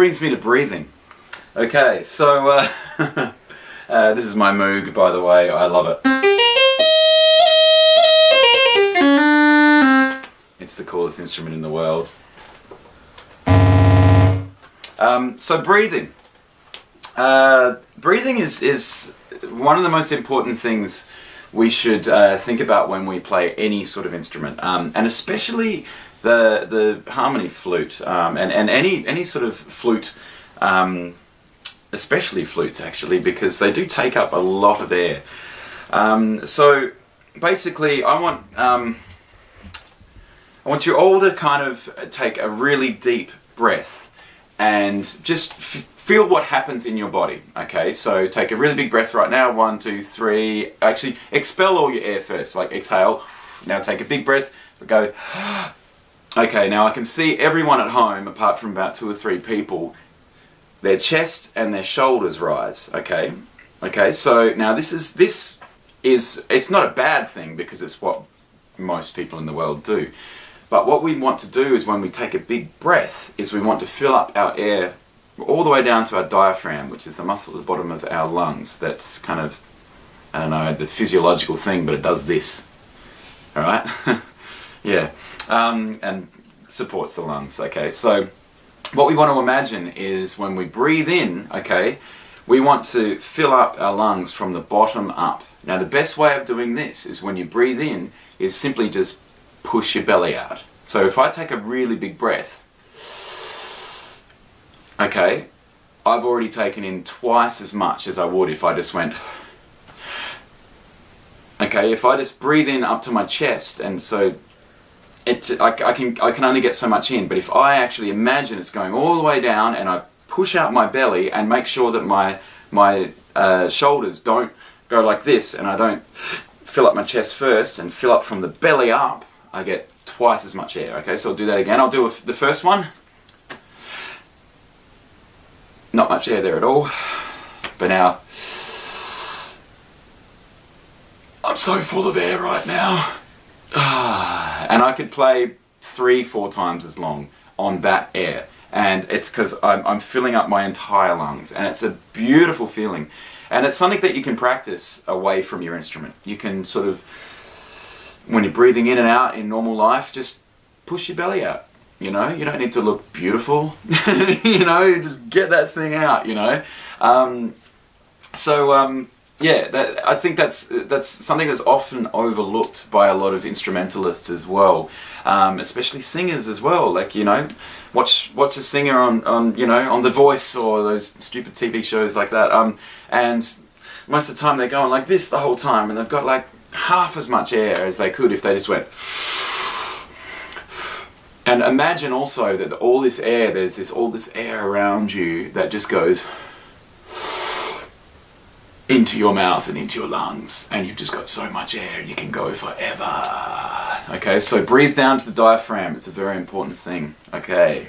brings me to breathing. Okay, so this is my Moog, by the way. I love it. It's the coolest instrument in the world. So breathing. Breathing is one of the most important things we should think about when we play any sort of instrument, and especially the harmony flute, and any sort of flute, especially flutes actually, because they do take up a lot of air. So basically I want you all to kind of take a really deep breath and just feel what happens in your body. Okay, so take a really big breath right now. 1, 2, 3. Actually, expel all your air first. Like exhale. Now take a big breath. Go. Okay, now I can see everyone at home, apart from about 2 or 3 people, their chest and their shoulders rise. Okay. Okay. So now this is it's not a bad thing because it's what most people in the world do. But what we want to do is when we take a big breath is we want to fill up our air all the way down to our diaphragm, which is the muscle at the bottom of our lungs. That's kind of, I don't know, the physiological thing, but it does this. Alright? Yeah. And supports the lungs. Okay, so what we want to imagine is when we breathe in, okay, we want to fill up our lungs from the bottom up. Now the best way of doing this is when you breathe in is simply just push your belly out. So if I take a really big breath, okay, I've already taken in twice as much as I would if I just went. Okay, if I just breathe in up to my chest, and so I can only get so much in, but if I actually imagine it's going all the way down and I push out my belly and make sure that my shoulders don't go like this and I don't fill up my chest first and fill up from the belly up, I get twice as much air. Okay, so I'll do that again. I'll do the first one. Not much air there at all. But now, I'm so full of air right now. And I could play 3-4 times as long on that air. And it's because I'm filling up my entire lungs. And it's a beautiful feeling. And it's something that you can practice away from your instrument. You can sort of, when you're breathing in and out in normal life, just push your belly out. You know, you don't need to look beautiful. You know, just get that thing out. You know, yeah, I think that's something that's often overlooked by a lot of instrumentalists as well, especially singers as well. Like, you know, watch a singer on you know, on The Voice or those stupid TV shows like that, and most of the time they're going like this the whole time, and they've got like half as much air as they could if they just went. And imagine also that all this air, there's all this air around you that just goes into your mouth and into your lungs, and you've just got so much air and you can go forever. Okay, so breathe down to the diaphragm. It's a very important thing. Okay.